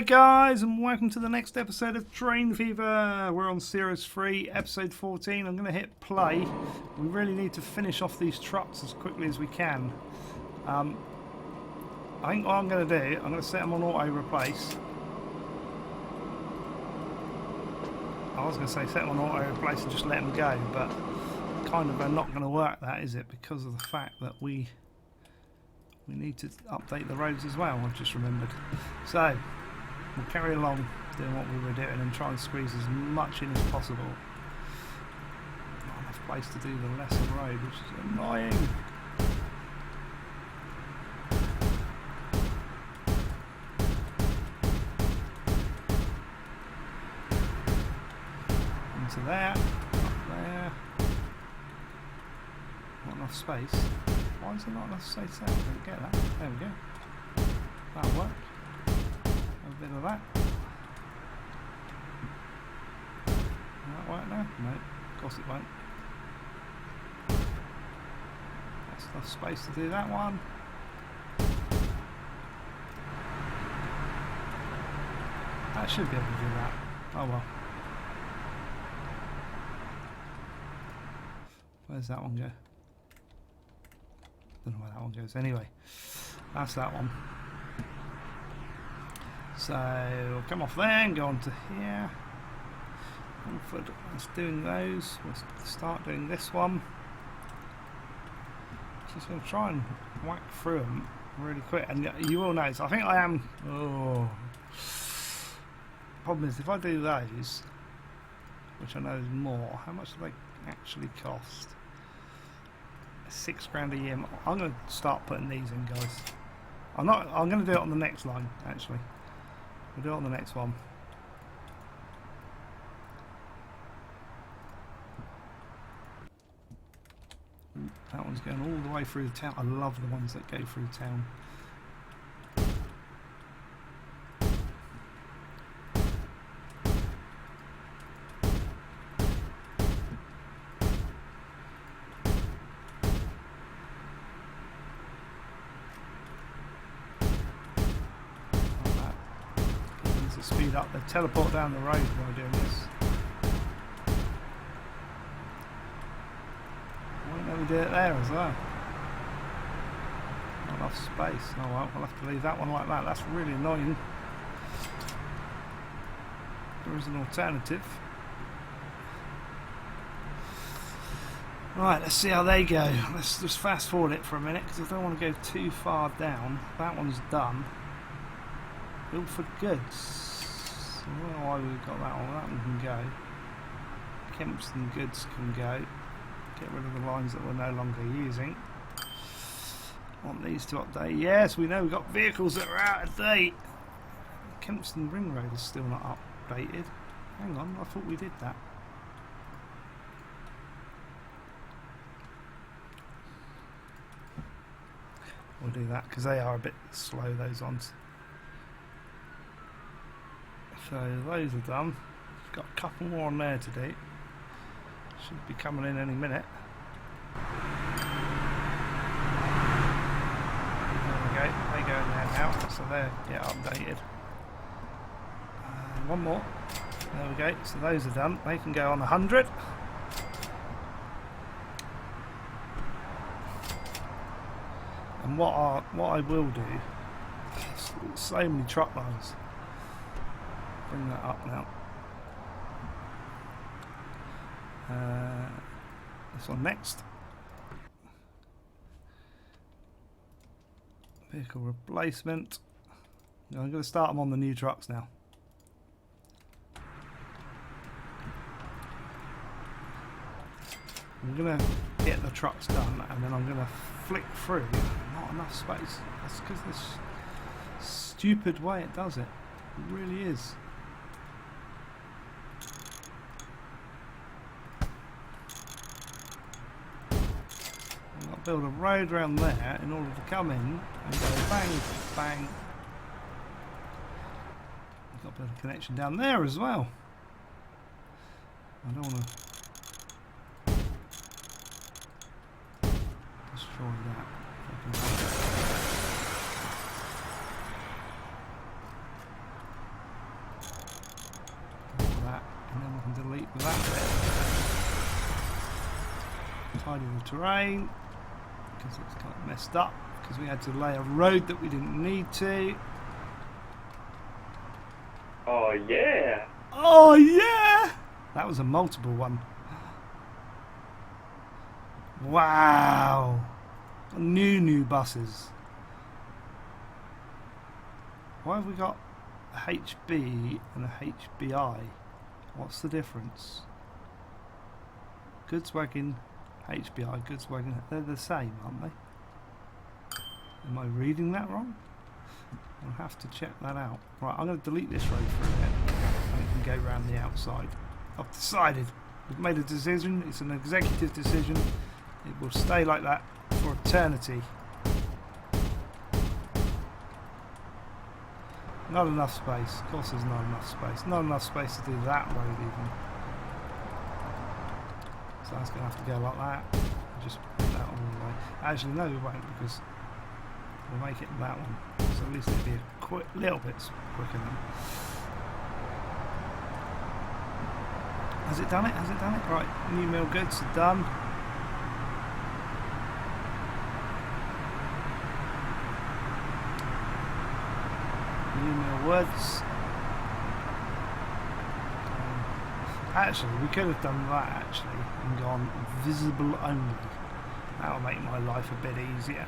guys, and welcome to the next episode of Train Fever. We're on Series 3, Episode 14. I'm going to hit play. We really need to finish off these trucks as quickly as we can. I think what I'm going to do, I'm going to set them on auto replace. I was going to say set them on auto replace and just let them go, but kind of not going to work that, is it? Because of the fact that we need to update the roads as well, I've just remembered. So, we'll carry along doing what we were doing and try and squeeze as much in as possible. Not enough place to do the lesson road, which is annoying. Into there, up there. Not enough space. Why is there not enough space there? Didn't get that. There we go. That'll work. A bit of that. Will that work now? No, of course it won't. That's enough space to do that one. That should be able to do that. Oh well. Where's that one go? Don't know where that one goes. Anyway, that's that one. So we'll come off there and go on to here. That's doing those. We'll start doing this one. Just going to try and whack through them really quick. And you will notice, I think I am. Oh, problem is if I do those, which I know is more, how much do they actually cost? £6 a year. I'm going to start putting these in, guys. I'm going to do it on the next line, actually. We'll do it on the next one. That one's going all the way through the town. I love the ones that go through town. Speed up, they teleport down the road while doing this. Why don't we do it there as well? Not enough space. Oh well, we'll have to leave that one like that. That's really annoying. There is an alternative. Right, let's see how they go. Let's just fast forward it for a minute because I don't want to go too far down. That one's done. Build for goods. I don't know why we've got that one. That one can go. Kempston goods can go. Get rid of the lines that we're no longer using. Want these to update? Yes, we know we've got vehicles that are out of date. Kempston Ring Road is still not updated. Hang on, I thought we did that. We'll do that because they are a bit slow, those ones. So those are done. Got a couple more on there to do. Should be coming in any minute. There we go. They go in there now, so they're updated. One more. There we go. So those are done. They can go on 100. And what I will do. So many truck lines. Bring that up now. This one next. Vehicle replacement. I'm going to start them on the new trucks now. I'm going to get the trucks done and then I'm going to flick through. Not enough space. That's because this stupid way it does it. It really is. Build a road around there in order to come in and go bang, bang. I've got to build a connection down there as well. I don't want to destroy that. delete that bit. Tidy the terrain because it's kind of messed up because we had to lay a road that we didn't need to. Oh yeah! Oh yeah! That was a multiple one. Wow! New buses. Why have we got a HB and a HBI? What's the difference? Goods wagon, HBI, goods wagon, they're the same, aren't they? Am I reading that wrong? I'll have to check that out. Right, I'm going to delete this road for a bit and it can go round the outside. I've decided. We've made a decision. It's an executive decision. It will stay like that for eternity. Not enough space. Of course there's not enough space. Not enough space to do that road even. So that's going to have to go like that. Just put that all the way. Actually no we won't because we'll make it that one. So at least it'll be a little bit quicker then. Has it done it? Has it done it? Right, new mill goods are done. New mill woods. Actually, we could have done that actually and gone visible only. That'll make my life a bit easier.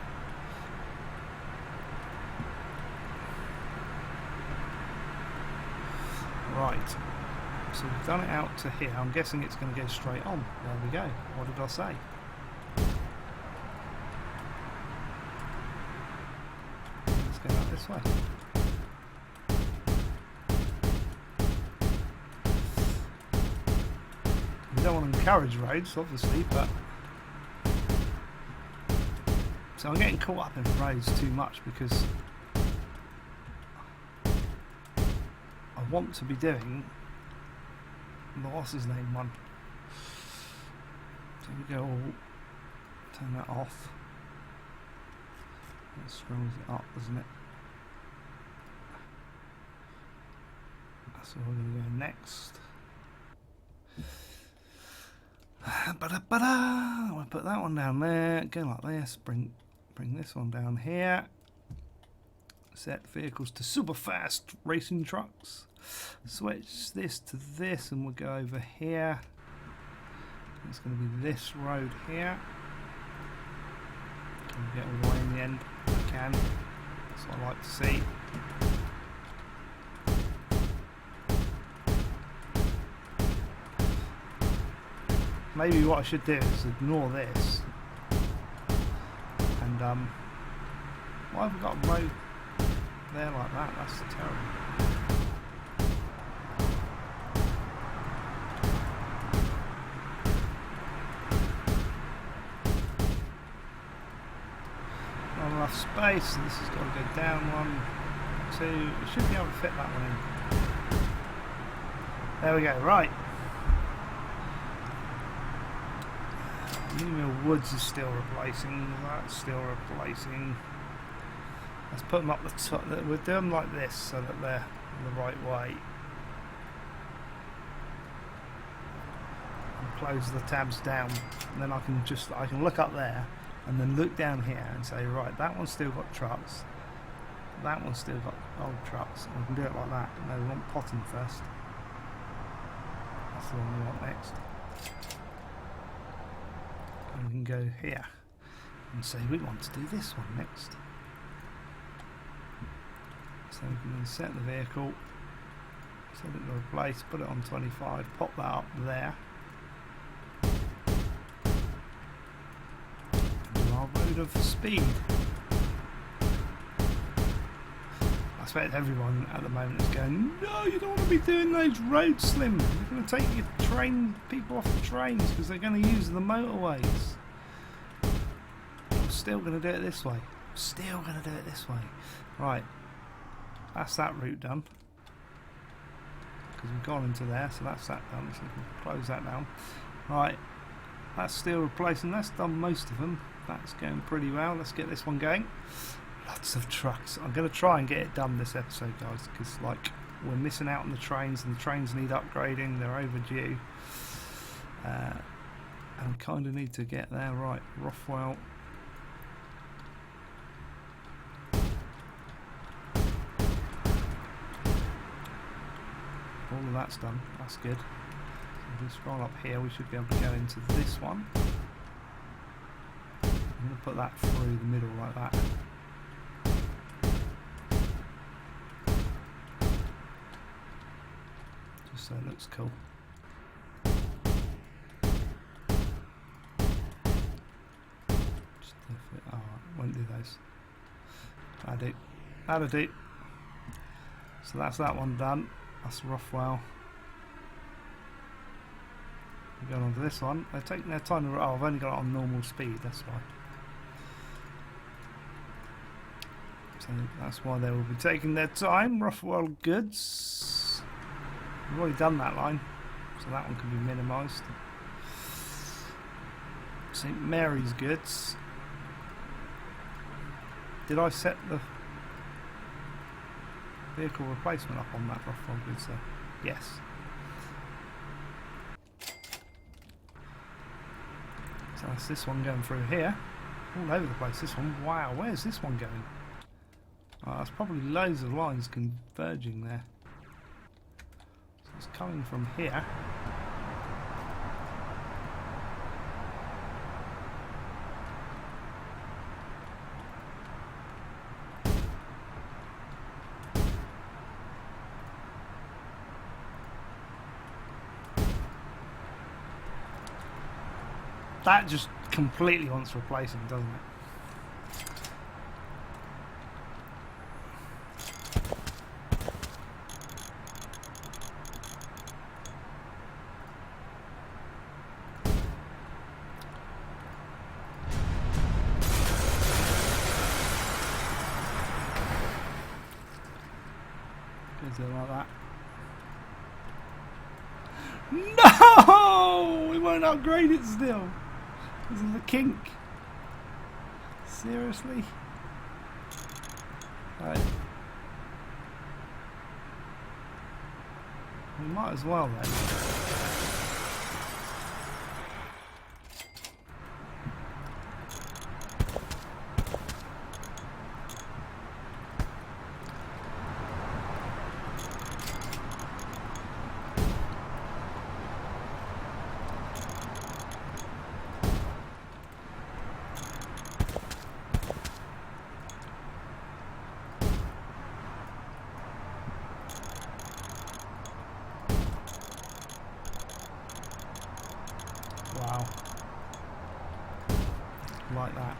Right. So we've done it out to here. I'm guessing it's going to go straight on. There we go. What did I say? Let's go out this way. We don't want to encourage roads, obviously, but... So I'm getting caught up in roads too much because I want to be doing the what's his name one. So we go all turn that off. That strings it up, doesn't it? That's where we're going to go next. We'll put that one down there. Go like this. Bring this one down here. Set vehicles to super fast racing trucks. Switch this to this and we'll go over here. It's going to be this road here. Can we get all the way in the end? We can. That's what I like to see. Maybe what I should do is ignore this. And why have we got a road there like that? That's terrible. Not enough space, so this has got to go down 1, 2. We should be able to fit that one in. There we go, right. Mill Woods is still replacing, that's still replacing. Let's put them up the top. We'll do them like this so that they're the right way. And close the tabs down, and then I can look up there and then look down here and say, right, that one's still got trucks, that one's still got old trucks, and we can do it like that. No, we want potting first. That's the one we want next. And we can go here and say we want to do this one next. So we can then set the vehicle, set it to replace, put it on 25, pop that up there. And do our road of speed. I expect everyone at the moment is going, no, you don't want to be doing those roads, Slim. You're going to take your people off the trains because they're going to use the motorways. I'm still going to do it this way. Right. That's that route done. Because we've gone into there, so that's that done. So we can close that down. Right. That's still replacing. That's done most of them. That's going pretty well. Let's get this one going. Lots of trucks. I'm going to try and get it done this episode, guys, because like we're missing out on the trains, and the trains need upgrading. They're overdue, and we kind of need to get there. Right, Rothwell. All of that's done. That's good. If we scroll up here, we should be able to go into this one. I'm going to put that through the middle like that. Just so it looks cool. Just if it, oh, won't do those. That'll do. That'll do. So that's that one done. That's Rothwell. We're going on to this one. They're taking their time to... Oh, I've only got it on normal speed, that's why. So that's why they will be taking their time. Rothwell goods. We've already done that line, so that one can be minimised. St Mary's goods. Did I set the vehicle replacement up on that Rothwell goods there? Yes. So that's this one going through here. All over the place, this one. Wow, where's this one going? Oh, that's probably loads of lines converging there. So it's coming from here. That just completely wants replacing, doesn't it? Goes there like that. No! We won't upgrade it still. This is a kink. Seriously? Right. We might as well then. Wow. Like that.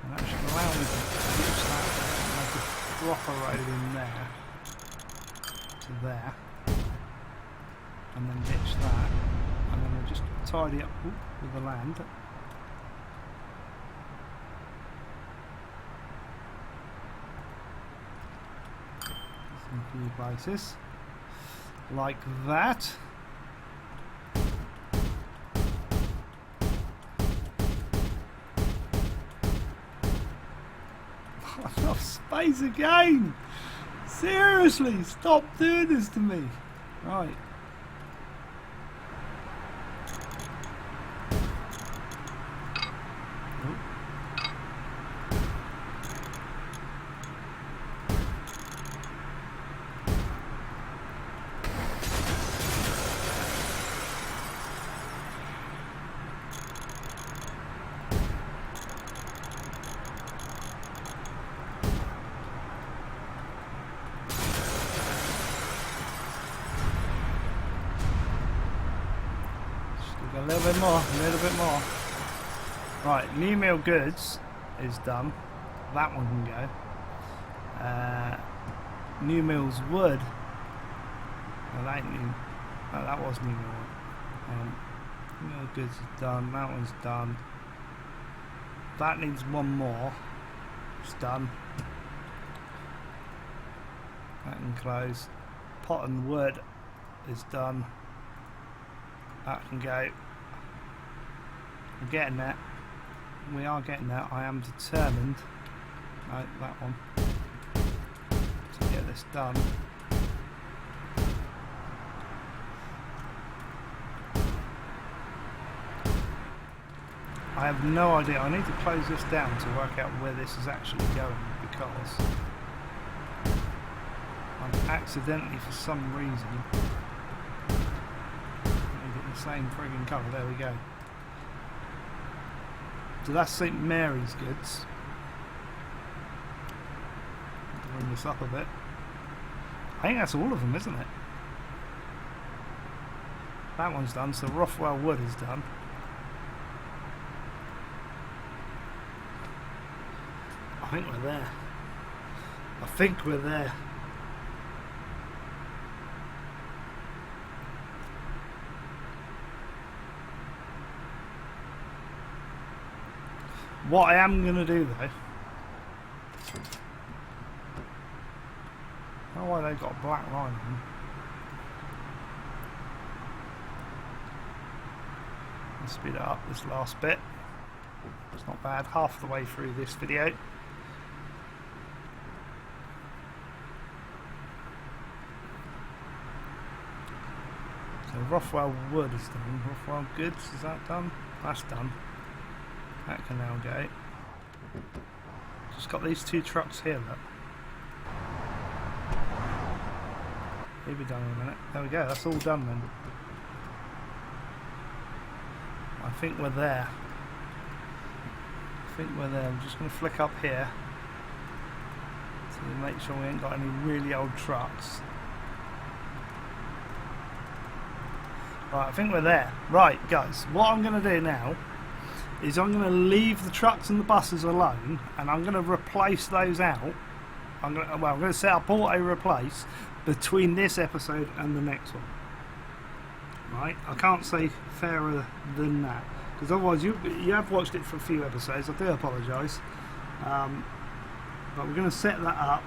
And that should allow me to ditch that and make a proper road in there to there. And then ditch that. And then we'll just tidy up with the land. A few places like that. Enough space again. Seriously, stop doing this to me. Right. A little bit more, a little bit more. Right, new mill goods is done. That one can go. New mills wood. No, that ain't new. No, that was new mill wood. New mill goods is done. That one's done. That needs one more. It's done. That can close. Pot and wood is done. That can go. We're getting there. We are getting there. I am determined. No, that one. To get this done. I have no idea. I need to close this down to work out where this is actually going, because I'm accidentally, for some reason, made it the same frigging colour. There we go. So that's St Mary's goods. Bring this up a bit. I think that's all of them, isn't it? That one's done, so Rothwell Wood is done. I think we're there. I think we're there. What I am going to do though, I don't know why they've got a black line on. Let's speed it up, this last bit. It's not bad, half the way through this video. So Rothwell Wood is done. Rothwell Goods, is that done? That's done. That can now go. Just got these two trucks here, look. He'll be done in a minute. There we go, that's all done then. I think we're there. I think we're there. I'm just going to flick up here to make sure we ain't got any really old trucks. Right, I think we're there. Right, guys, what I'm going to do now is I'm going to leave the trucks and the buses alone, and I'm going to replace those out. I'm going to set up auto replace between this episode and the next one. Right, I can't say fairer than that, because otherwise you have watched it for a few episodes. I do apologise, but we're going to set that up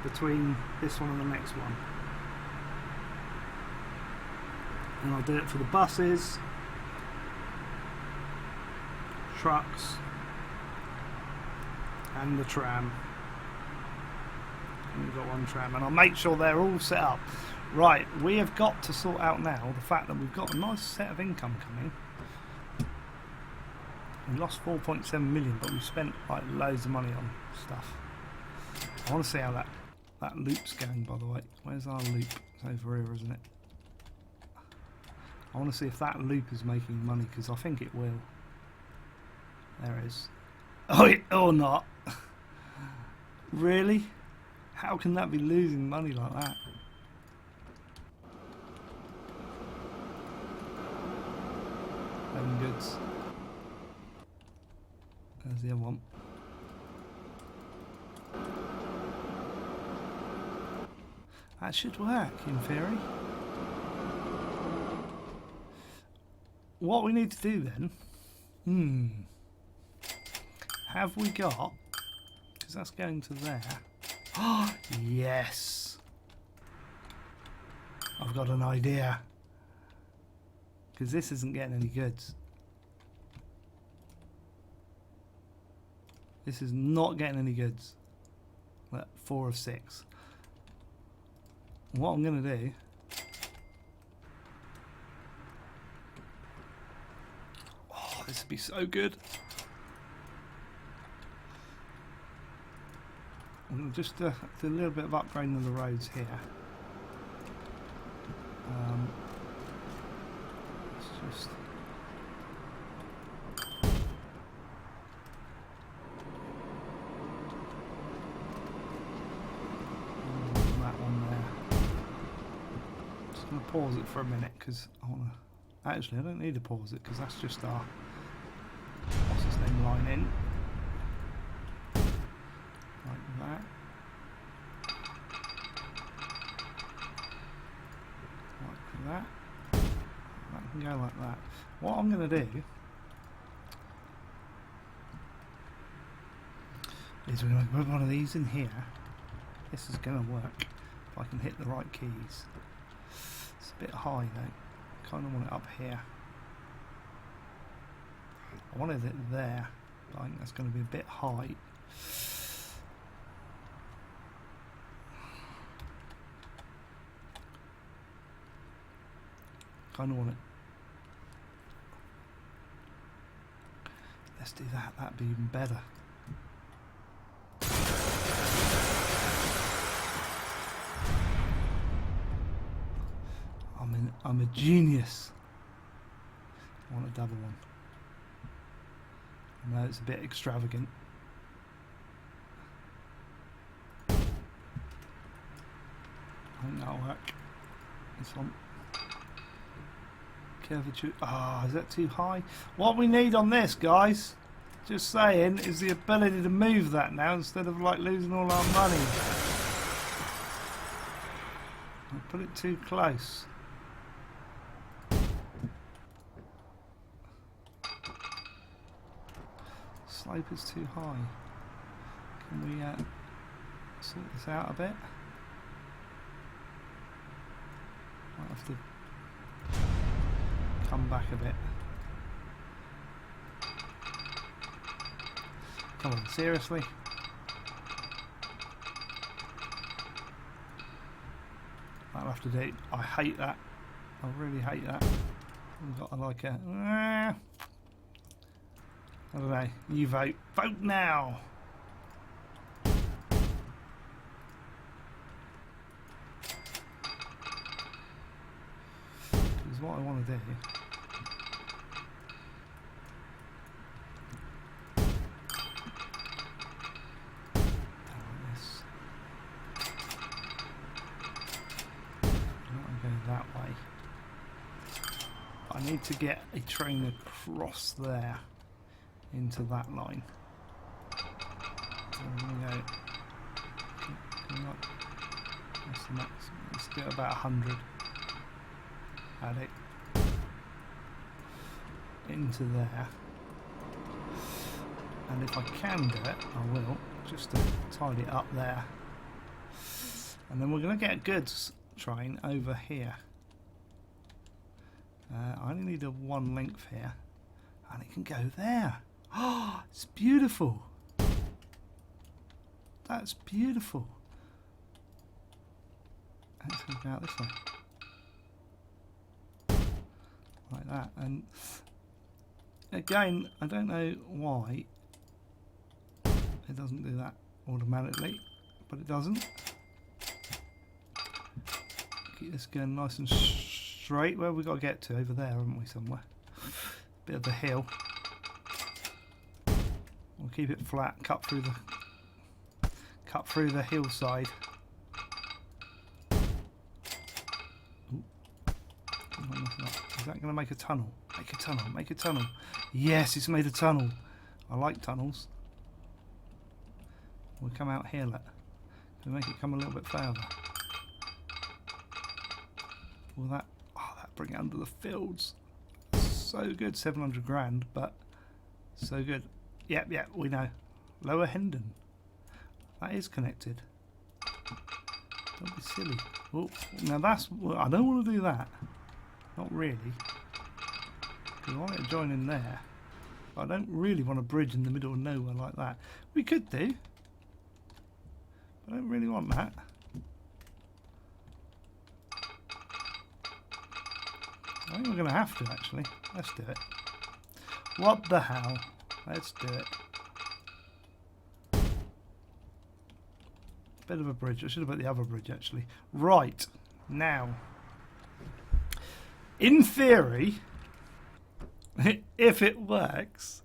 between this one and the next one, and I'll do it for the buses, trucks, and the tram. And we've got one tram, and I'll make sure they're all set up. Right, we have got to sort out now the fact that we've got a nice set of income coming. We lost 4.7 million, but we spent like loads of money on stuff. I want to see how that loop's going, by the way. Where's our loop? It's over here, isn't it? I want to see if that loop is making money, because I think it will. There it is. Oh, or not. Really? How can that be losing money like that? Goods. There's the other one. That should work in theory. What we need to do then, have we got, because that's going to there. Oh, yes. I've got an idea. Because this isn't getting any goods. This is not getting any goods. 4 of 6. What I'm going to do, oh, this would be so good. I'm going to just do a little bit of upgrading of the roads here. Let's just that one there. Just going to pause it for a minute, because I want to. Actually, I don't need to pause it, because that's just our, what's his name, line in. Like that. Like that. That can go like that. What I'm going to do is we're going to put one of these in here. This is going to work if I can hit the right keys. It's a bit high though. Kind of want it up here. I wanted it there, but I think that's going to be a bit high. kind of want it. Let's do that. That'd be even better. I'm a genius. I want a double one. I know it's a bit extravagant. I think that'll work. This one. Curvature. Ah, is that too high? What we need on this, guys, just saying, is the ability to move that now instead of like losing all our money. I put it too close. Slope is too high. Can we sort this out a bit? Might have to come back a bit. Come on, seriously? That'll have to do. I hate that. I really hate that. We've got like a... I don't know. You vote. Vote now! Because what I want to do... that way. I need to get a train across there into that line. So I'm going to go. What's the max? Let's do about 100. Add it into there. And if I can do it, I will, just to tidy it up there. And then we're going to get a goods train over here. I only need a one length here, and it can go there. Oh, it's beautiful. That's beautiful. Let's go out this way, like that. And again, I don't know why it doesn't do that automatically, but it doesn't. Keep this going nice and straight. Where we got to get to? Over there, haven't we? Somewhere. Bit of the hill. We'll keep it flat. Cut through the hillside. Ooh. Is that going to make a tunnel? Make a tunnel. Make a tunnel. Yes, it's made a tunnel. I like tunnels. We'll come out here. Look. We'll make it come a little bit further. Will that bring it under the fields? So good, 700 grand, but so good. Yep, we know. Lower Hendon. That is connected. Don't be silly. Oh, now that's. I don't want to do that. Not really. Because I want it to join in there. But I don't really want a bridge in the middle of nowhere like that. We could do. But I don't really want that. I think we're going to have to, actually. Let's do it. What the hell? Let's do it. Bit of a bridge. I should have put the other bridge, actually. Right. Now. In theory, if it works,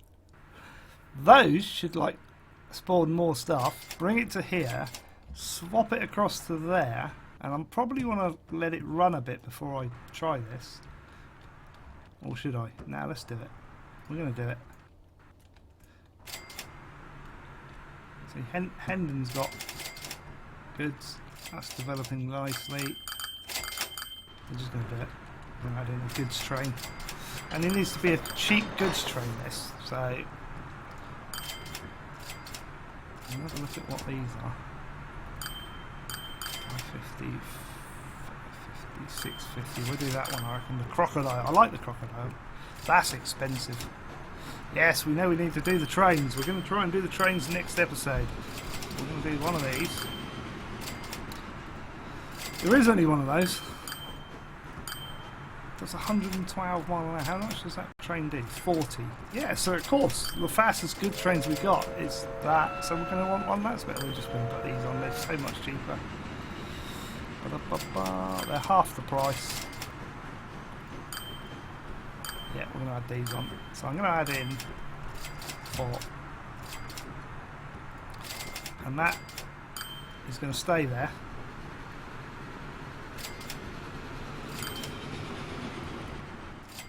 those should, like, spawn more stuff. Bring it to here. Swap it across to there. And I probably want to let it run a bit before I try this. Or should I? Now let's do it. We're going to do it. See, Hendon's got goods. That's developing nicely. We're just going to do it. We're going to add in a goods train. And it needs to be a cheap goods train, this. So, I'll have a look at what these are. 550. 650. We'll do that one, I reckon. The crocodile. I like the crocodile. That's expensive. Yes, we know we need to do the trains. We're going to try and do the trains next episode. We're going to do one of these. There is only one of those. it's 112 mile an hour. How much does that train do? 40. Yeah, so of course, the fastest goods trains we got is that. So we're going to want one that's better. We're just going to put these on. They're so much cheaper. Ba-da-ba-ba. They're half the price. Yeah, we're going to add these on. So I'm going to add in 4. And that is going to stay there.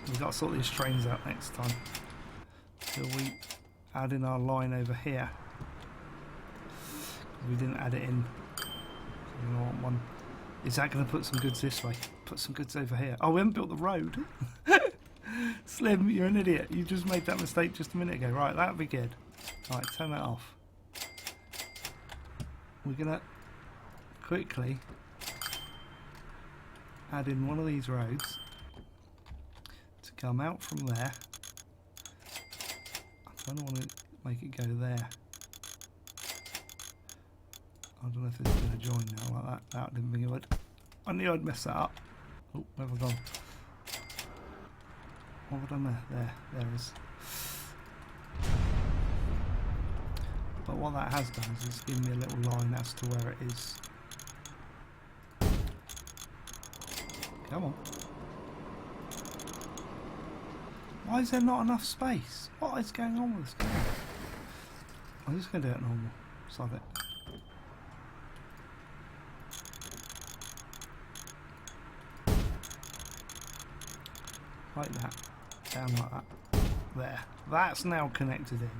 We've got to sort these trains out next time. So we add in our line over here. We didn't add it in. So we don't want one. Is that going to put some goods this way? Put some goods over here. Oh, we haven't built the road. Slim, you're an idiot. You just made that mistake just a minute ago. Right, that'll be good. Right, turn that off. We're going to quickly add in one of these roads to come out from there. I don't want to make it go there. I don't know if it's going to join now like that. No, I didn't think it would. I knew I'd mess that up. Oh, where have I gone? What have I done there? There it is. But what that has done is it's given me a little line as to where it is. Come on. Why is there not enough space? What is going on with this game? I'm just going to do it normal. Sod it. Like that. Down like that. There. That's now connected in.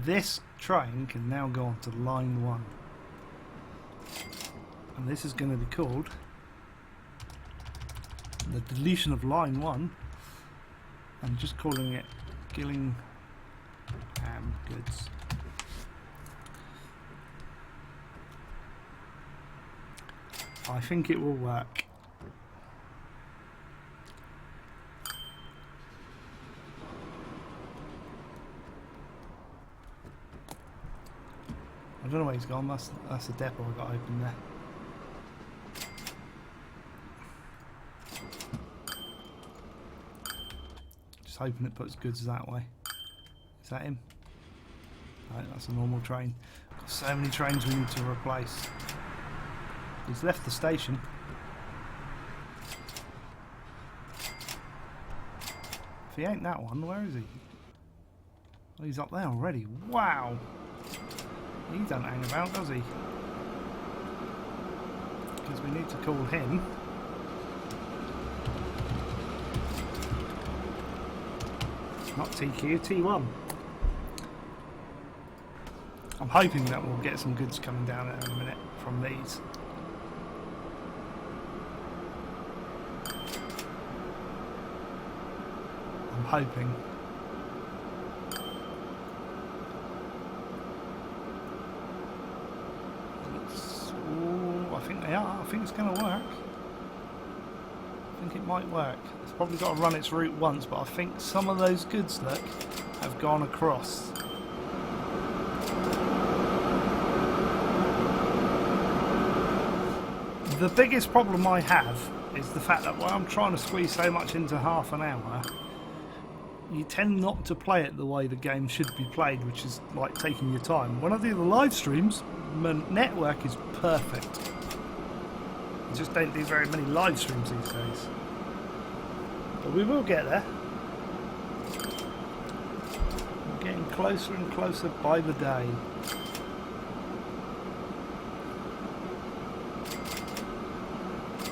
This train can now go on to line 1. And this is going to be called the deletion of line 1. I'm just calling it Gillingham goods. I think it will work. I don't know where he's gone. That's the depot I got open there. Just hoping it puts goods that way. Is that him? No, that's a normal train. Got so many trains we need to replace. He's left the station. If he ain't that one, where is he? Oh, he's up there already. Wow! He don't hang about, does he? Because we need to call him. Not TQ, T1. I'm hoping that we'll get some goods coming down in a minute from these. I'm hoping. I think they are. I think it's going to work. I think it might work. It's probably got to run its route once, but I think some of those goods, look, have gone across. The biggest problem I have is the fact that while I'm trying to squeeze so much into half an hour, you tend not to play it the way the game should be played, which is like taking your time. When I do the live streams, my network is perfect. I just don't do very many live streams these days. But we will get there. We're getting closer and closer by the day.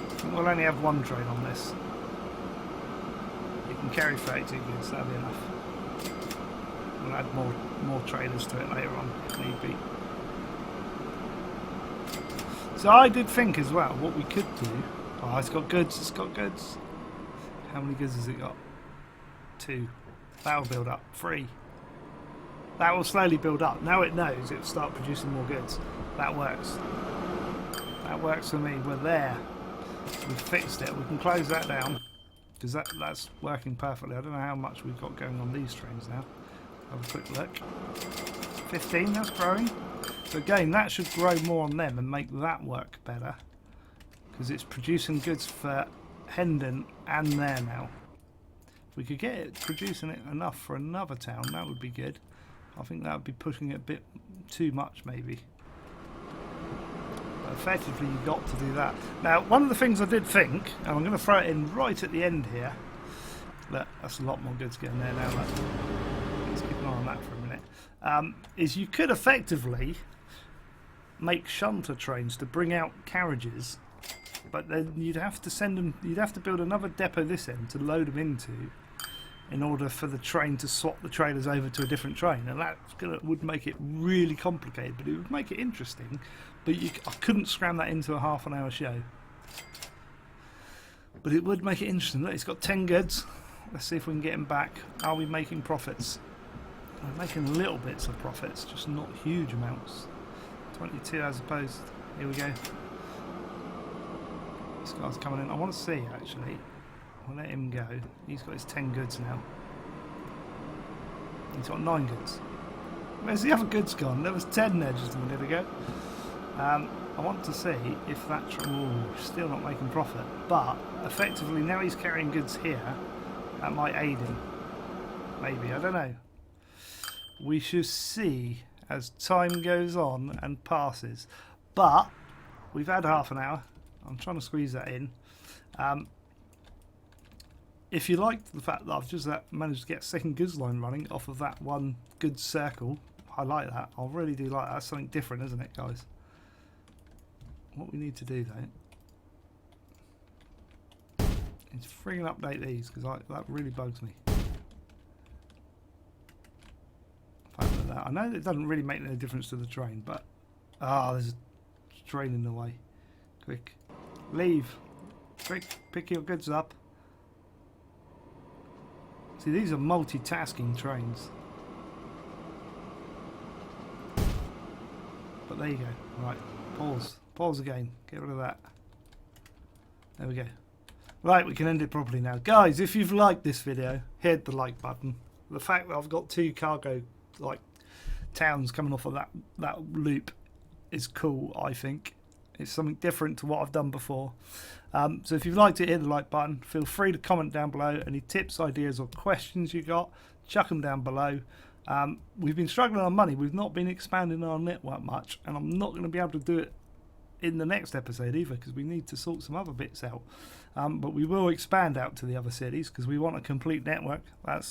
I think we'll only have one train on this. You can carry 32 goods, that'll be enough. We'll add more trailers to it later on if need be. So I did think as well what we could do. Oh, it's got goods, it's got goods. How many goods has it got? 2. That'll build up. 3. That will slowly build up. Now it knows it'll start producing more goods. That works. That works for me. We're there. We've fixed it. We can close that down because that's working perfectly. I don't know how much we've got going on these trains now. Have a quick look. 15, that's growing. So again, that should grow more on them and make that work better because it's producing goods for Hendon and there now. If we could get it producing it enough for another town, that would be good. I think that would be pushing it a bit too much maybe. But effectively you've got to do that. Now one of the things I did think, and I'm going to throw it in right at the end here. Look, that's a lot more goods getting there now. Look. Let's keep an eye on that for a minute. Is you could effectively make shunter trains to bring out carriages, but then you'd have to send them. You'd have to build another depot this end to load them into, in order for the train to swap the trailers over to a different train, and that would make it really complicated. But it would make it interesting. But I couldn't scram that into a half-an-hour show. But it would make it interesting. Look, it's got 10 goods. Let's see if we can get him back. Are we making profits? We're making little bits of profits, just not huge amounts. 22 as opposed. Here we go. This guy's coming in. I want to see actually. I'll let him go. He's got his 10 goods now. He's got 9 goods. Where's the other goods gone? There was 10 there just a minute ago. I want to see if that's still not making profit. But effectively now he's carrying goods here. That might aid him. Maybe, I don't know. We shall see as time goes on and passes. But we've had half an hour. I'm trying to squeeze that in. If you liked the fact that I've just managed to get a second goods line running off of that one goods circle, I like that. I really do like that. That's something different, isn't it, guys? What we need to do though is friggin' update these, because that really bugs me. I know that it doesn't really make any difference to the train, but there's a train in the way. Quick, leave. Quick, pick your goods up. See, these are multitasking trains. But there you go. Right, pause. Pause again. Get rid of that. There we go. Right, we can end it properly now. Guys, if you've liked this video, hit the like button. The fact that I've got 2 cargo towns coming off of that loop is cool, I think. It's something different to what I've done before. So if you've liked it, hit the like button. Feel free to comment down below. Any tips, ideas or questions you got, chuck them down below. We've been struggling on money. We've not been expanding our network much, and I'm not going to be able to do it in the next episode either, because we need to sort some other bits out. But we will expand out to the other cities because we want a complete network.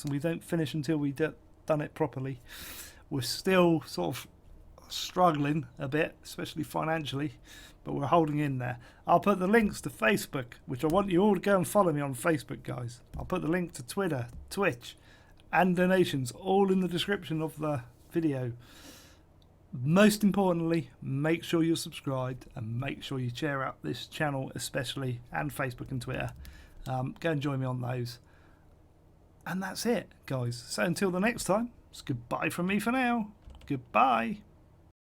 We don't finish until we've done it properly. We're still sort of struggling a bit, especially financially, but we're holding in there. I'll put the links to Facebook, which I want you all to go and follow me on Facebook, guys. I'll put the link to Twitter, Twitch and donations all in the description of the video. Most importantly, make sure you're subscribed and make sure you share out this channel especially, and Facebook and Twitter. Go and join me on those. And that's it, guys. So until the next time, it's goodbye from me for now. Goodbye.